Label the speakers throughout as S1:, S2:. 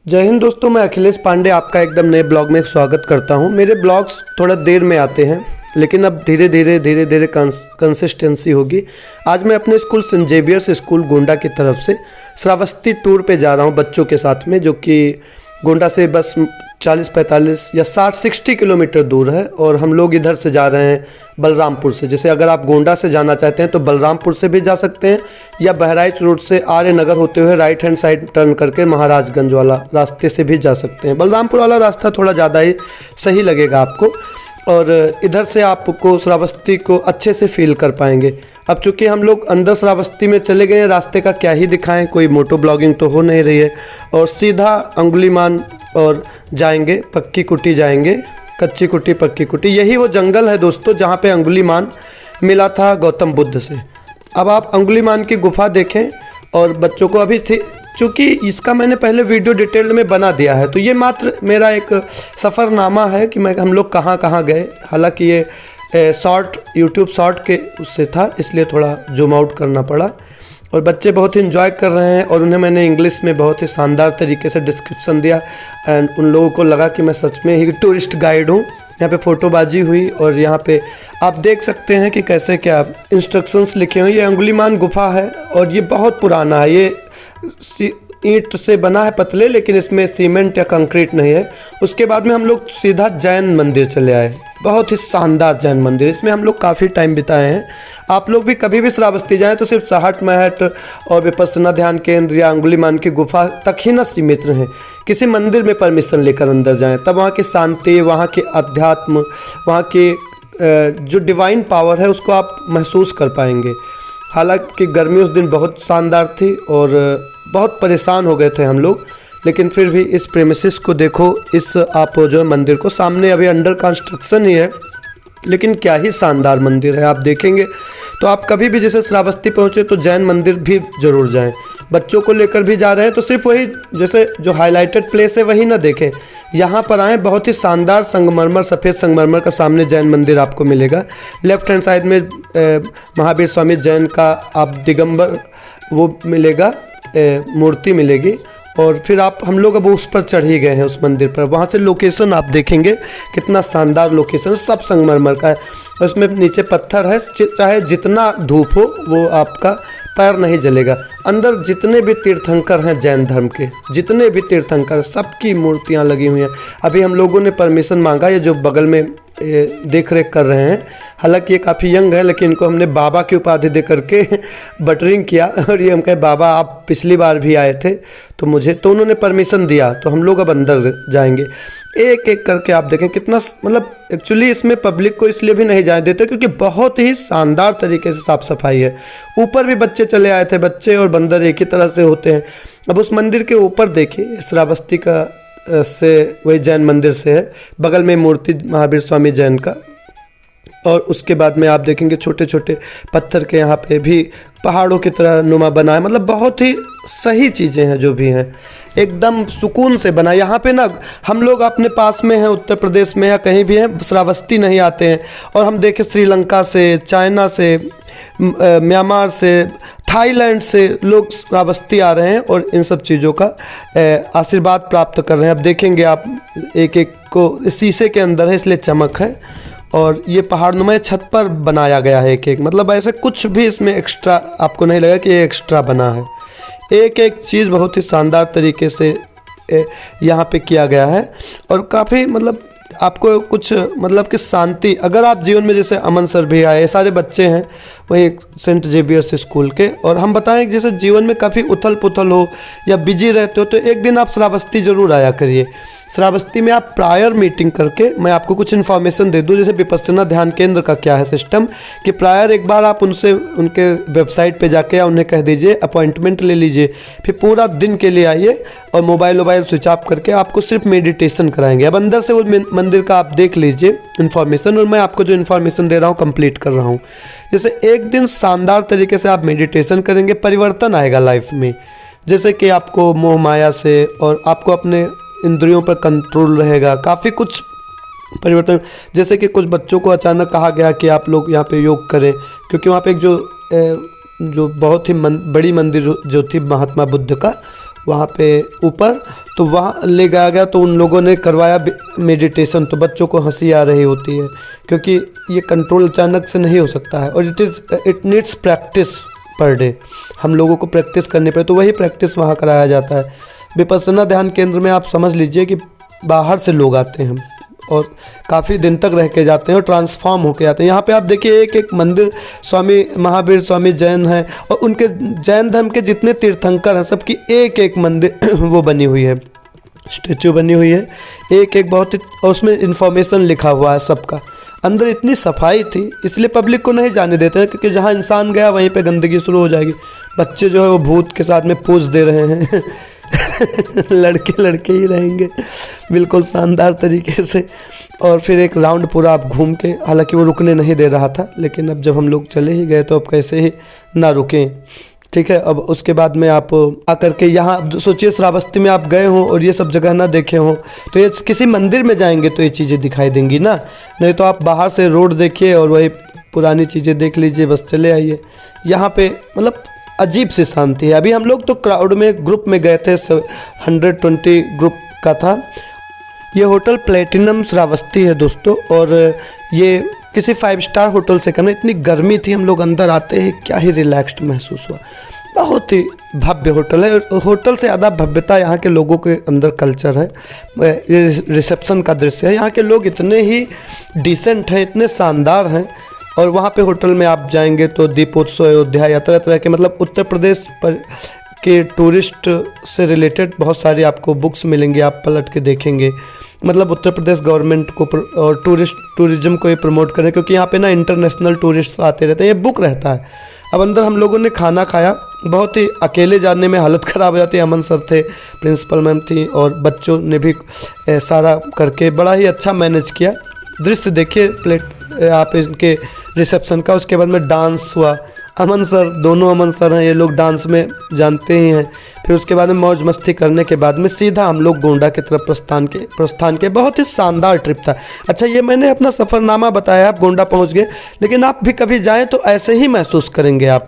S1: जय हिंद दोस्तों, मैं अखिलेश पांडे आपका एकदम नए ब्लॉग में स्वागत करता हूं। मेरे ब्लॉग्स थोड़ा देर में आते हैं, लेकिन अब धीरे धीरे कंसिस्टेंसी होगी। आज मैं अपने school Saint Xavier's School Gonda की तरफ से श्रावस्ती टूर पे जा रहा हूं बच्चों के साथ में, जो कि गोंडा से बस 40-45 या 60 किलोमीटर दूर है। और हम लोग इधर से जा रहे हैं बलरामपुर से। जैसे अगर आप गोंडा से जाना चाहते हैं तो बलरामपुर से भी जा सकते हैं, या बहराइच रोड से आर्य नगर होते हुए राइट हैंड साइड टर्न करके महाराजगंज वाला रास्ते से भी जा सकते हैं। बलरामपुर वाला रास्ता थोड़ा ज़्यादा ही सही लगेगा आपको, और इधर से आपको श्रावस्ती को अच्छे से फील कर पाएंगे। अब चूँकि हम लोग अंदर श्रावस्ती में चले गए हैं, रास्ते का क्या ही दिखाएं, कोई मोटो ब्लॉगिंग तो हो नहीं रही है। और सीधा अंगुलीमान और जाएंगे, पक्की कुटी जाएंगे, कच्ची कुटी पक्की कुटी। यही वो जंगल है दोस्तों जहाँ पे अंगुलीमान मिला था गौतम बुद्ध से। अब आप अंगुलीमान की गुफा देखें, और बच्चों को अभी चूँकि इसका मैंने पहले वीडियो डिटेल में बना दिया है, तो ये मात्र मेरा एक सफ़रनामा है कि हम लोग कहाँ कहाँ गए। हालांकि ये शॉर्ट यूट्यूब शॉर्ट के उससे था, इसलिए थोड़ा जूम आउट करना पड़ा। और बच्चे बहुत ही इन्जॉय कर रहे हैं, और उन्हें मैंने इंग्लिश में बहुत ही शानदार तरीके से डिस्क्रिप्शन दिया, एंड उन लोगों को लगा कि मैं सच में ही टूरिस्ट गाइड हूँ। यहाँ पे फ़ोटोबाजी हुई, और यहाँ पे आप देख सकते हैं कि कैसे क्या इंस्ट्रक्शंस लिखे हुए। ये अंगुलीमान गुफा है, और ये बहुत पुराना है। ये ईंट से बना है, पतले, लेकिन इसमें सीमेंट या कंक्रीट नहीं है। उसके बाद में हम लोग सीधा जैन मंदिर चले आए। बहुत ही शानदार जैन मंदिर, इसमें हम लोग काफ़ी टाइम बिताए हैं। आप लोग भी कभी भी श्रावस्ती जाएं तो सिर्फ साहट महट और विपस्सना ध्यान केंद्र या अंगुलीमान की गुफा तक ही न सीमित रहें। किसी मंदिर में परमिशन लेकर अंदर जाएं, तब वहाँ की शांति, वहाँ के अध्यात्म, वहाँ की जो डिवाइन पावर है उसको आप महसूस कर पाएंगे। हालांकि गर्मी उस दिन बहुत शानदार थी और बहुत परेशान हो गए थे हम लोग, लेकिन फिर भी इस प्रेमिसेस को देखो। इस आप जो मंदिर को सामने अभी अंडर कंस्ट्रक्शन ही है, लेकिन क्या ही शानदार मंदिर है। आप देखेंगे तो आप कभी भी जैसे श्रावस्ती पहुँचे तो जैन मंदिर भी ज़रूर जाएं। बच्चों को लेकर भी जा रहे हैं तो सिर्फ वही जैसे जो हाईलाइटेड प्लेस है वही ना देखें, यहाँ पर आएँ। बहुत ही शानदार संगमरमर, सफ़ेद संगमरमर का सामने जैन मंदिर आपको मिलेगा। लेफ्ट हैंड साइड में महावीर स्वामी जैन का आप दिगंबर वो मिलेगा, मूर्ति मिलेगी। और फिर हम लोग अब उस पर चढ़ ही गए हैं उस मंदिर पर। वहाँ से लोकेशन आप देखेंगे कितना शानदार लोकेशन है, सब संगमरमर का है। उसमें नीचे पत्थर है, चाहे जितना धूप हो वो आपका पैर नहीं जलेगा। अंदर जितने भी तीर्थंकर हैं जैन धर्म के, जितने भी तीर्थंकर, सबकी मूर्तियां लगी हुई हैं। अभी हम लोगों ने परमिशन मांगा, ये जो बगल में देख रेख कर रहे हैं, हालांकि ये काफ़ी यंग है, लेकिन इनको हमने बाबा की उपाधि दे करके बटरिंग किया। और ये हम कहे बाबा आप पिछली बार भी आए थे तो उन्होंने परमिशन दिया, तो हम लोग अब अंदर जाएंगे। एक एक करके आप देखें कितना, मतलब एक्चुअली इसमें पब्लिक को इसलिए भी नहीं जाने देते क्योंकि बहुत ही शानदार तरीके से साफ़ सफाई है। ऊपर भी बच्चे चले आए थे, बच्चे और बंदर एक ही तरह से होते हैं। अब उस मंदिर के ऊपर देखिए, श्रावस्ती का से वही जैन मंदिर से है, बगल में मूर्ति महावीर स्वामी जैन का। और उसके बाद में आप देखेंगे छोटे छोटे पत्थर के यहाँ पे भी पहाड़ों की तरह नुमा बना है। मतलब बहुत ही सही चीज़ें हैं जो भी हैं, एकदम सुकून से बना। यहाँ पे ना हम लोग अपने पास में हैं, उत्तर प्रदेश में या कहीं भी हैं, श्रावस्ती नहीं आते हैं। और हम देखें श्रीलंका से, चाइना से, म्यांमार से, थाईलैंड से लोग श्रावस्ती आ रहे हैं और इन सब चीज़ों का आशीर्वाद प्राप्त कर रहे हैं। अब देखेंगे आप, एक एक को शीशे के अंदर है इसलिए चमक है। और ये पहाड़नुमा छत पर बनाया गया है एक एक, मतलब ऐसे कुछ भी इसमें एक्स्ट्रा आपको नहीं लगा कि ये एक्स्ट्रा बना है। एक एक चीज़ बहुत ही शानदार तरीके से यहाँ पे किया गया है। और काफ़ी मतलब आपको कुछ मतलब कि शांति, अगर आप जीवन में जैसे अमन सर भी आए, सारे बच्चे हैं वहीं सेंट जेवियर्स स्कूल के, और हम बताएं कि जैसे जीवन में काफ़ी उथल पुथल हो या बिजी रहते हो तो एक दिन आप श्रावस्ती ज़रूर आया करिए। श्रावस्ती में आप प्रायर मीटिंग करके, मैं आपको कुछ इन्फॉर्मेशन दे दूं, जैसे विपस्सना ध्यान केंद्र का क्या है सिस्टम, कि प्रायर एक बार आप उनसे उनके वेबसाइट पे जाके या उन्हें कह दीजिए, अपॉइंटमेंट ले लीजिए, फिर पूरा दिन के लिए आइए और मोबाइल स्विच ऑफ करके आपको सिर्फ मेडिटेशन कराएंगे। अब अंदर से वो मंदिर का आप देख लीजिए इन्फॉर्मेशन, और मैं आपको जो इन्फॉर्मेशन दे रहा हूँ कंप्लीट कर रहा हूँ। जैसे एक दिन शानदार तरीके से आप मेडिटेशन करेंगे, परिवर्तन आएगा लाइफ में। जैसे कि आपको मोह माया से और आपको अपने इंद्रियों पर कंट्रोल रहेगा, काफ़ी कुछ परिवर्तन। जैसे कि कुछ बच्चों को अचानक कहा गया कि आप लोग यहाँ पे योग करें, क्योंकि वहाँ पे एक जो बहुत ही बड़ी मंदिर जो थी महात्मा बुद्ध का, वहाँ पे ऊपर, तो वहाँ ले गया गया तो उन लोगों ने करवाया मेडिटेशन। तो बच्चों को हंसी आ रही होती है क्योंकि ये कंट्रोल अचानक से नहीं हो सकता है और it needs practice per day. हम लोगों को प्रैक्टिस करनी पड़े, तो वही प्रैक्टिस वहाँ कराया जाता है। विपश्यना ध्यान केंद्र में आप समझ लीजिए कि बाहर से लोग आते हैं और काफ़ी दिन तक रह के जाते हैं और ट्रांसफॉर्म होके आते हैं। यहाँ पे आप देखिए एक एक मंदिर स्वामी महावीर स्वामी जैन हैं और उनके जैन धर्म के जितने तीर्थंकर हैं सबकी एक एक मंदिर वो बनी हुई है, स्टेचू बनी हुई है एक एक, बहुत ही, और उसमें इंफॉर्मेशन लिखा हुआ है सबका। अंदर इतनी सफाई थी, इसलिए पब्लिक को नहीं जाने देते हैं क्योंकि जहाँ इंसान गया वहीं पे गंदगी शुरू हो जाएगी। बच्चे जो है वो भूत के साथ में पोज दे रहे हैं लड़के लड़के ही रहेंगे बिल्कुल शानदार तरीके से। और फिर एक राउंड पूरा आप घूम के, हालांकि वो रुकने नहीं दे रहा था, लेकिन अब जब हम लोग चले ही गए तो अब कैसे ही ना रुकें, ठीक है। अब उसके बाद में आप आकर के यहाँ सोचिए श्रावस्ती में आप गए हों और ये सब जगह ना देखे हों, तो ये किसी मंदिर में जाएंगे तो ये चीज़ें दिखाई देंगी ना, नहीं तो आप बाहर से रोड देखिए और वही पुरानी चीज़ें देख लीजिए, बस चले आइए। यहाँ पे मतलब अजीब सी शांति है। अभी हम लोग तो क्राउड में ग्रुप में गए थे, 120 ग्रुप का था। ये होटल प्लेटिनम श्रावस्ती है दोस्तों, और ये किसी 5 स्टार होटल से कम नहीं। इतनी गर्मी थी, हम लोग अंदर आते ही क्या ही रिलैक्स्ड महसूस हुआ। बहुत ही भव्य होटल है, होटल से ज़्यादा भव्यता यहाँ के लोगों के अंदर कल्चर है। ये रिसेप्शन का दृश्य है, यहाँ के लोग इतने ही डिसेंट हैं, इतने शानदार हैं। और वहाँ पे होटल में आप जाएंगे तो दीपोत्सव, अयोध्या या तरह तरह के मतलब उत्तर प्रदेश पर के टूरिस्ट से रिलेटेड बहुत सारी आपको बुक्स मिलेंगी, आप पलट के देखेंगे। मतलब उत्तर प्रदेश गवर्नमेंट को और टूरिज्म को ये प्रमोट करें, क्योंकि यहाँ पे ना इंटरनेशनल टूरिस्ट आते रहते हैं, ये बुक रहता है। अब अंदर हम लोगों ने खाना खाया, बहुत ही अकेले जाने में हालत ख़राब हो जाती है। अमन सर थे, प्रिंसिपल मैम थी और बच्चों ने भी सारा करके बड़ा ही अच्छा मैनेज किया। दृश्य देखिए प्लेट आप इनके रिसेप्शन का। उसके बाद में डांस हुआ, अमन सर, दोनों अमन सर हैं, ये लोग डांस में जानते ही हैं। फिर उसके बाद में मौज मस्ती करने के बाद में सीधा हम लोग गोंडा की तरफ प्रस्थान के। बहुत ही शानदार ट्रिप था। अच्छा, ये मैंने अपना सफ़रनामा बताया, आप गोंडा पहुंच गए, लेकिन आप भी कभी जाएं तो ऐसे ही महसूस करेंगे आप।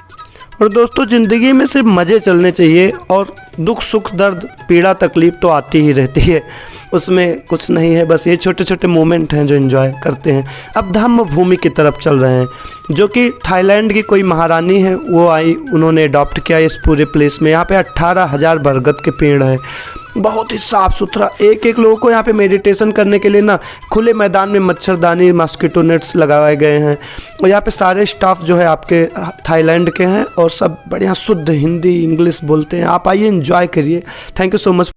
S1: और दोस्तों, ज़िंदगी में सिर्फ मज़े चलने चाहिए, और दुख सुख दर्द पीड़ा तकलीफ़ तो आती ही रहती है, उसमें कुछ नहीं है। बस ये छोटे छोटे मोमेंट हैं जो एंजॉय करते हैं। अब धम्म भूमि की तरफ चल रहे हैं, जो कि थाईलैंड की कोई महारानी है, वो आई, उन्होंने अडॉप्ट किया इस पूरे प्लेस में। यहाँ पे 18,000 बरगद के पेड़ है, बहुत ही साफ़ सुथरा। एक एक लोगों को यहाँ पे मेडिटेशन करने के लिए ना खुले मैदान में मच्छरदानी, मॉस्किटो नेट्स लगाए गए हैं। और यहाँ पे सारे स्टाफ जो है आपके थाईलैंड के हैं और सब बढ़िया शुद्ध हिंदी इंग्लिश बोलते हैं। आप आइए, एंजॉय करिए। Thank you so much.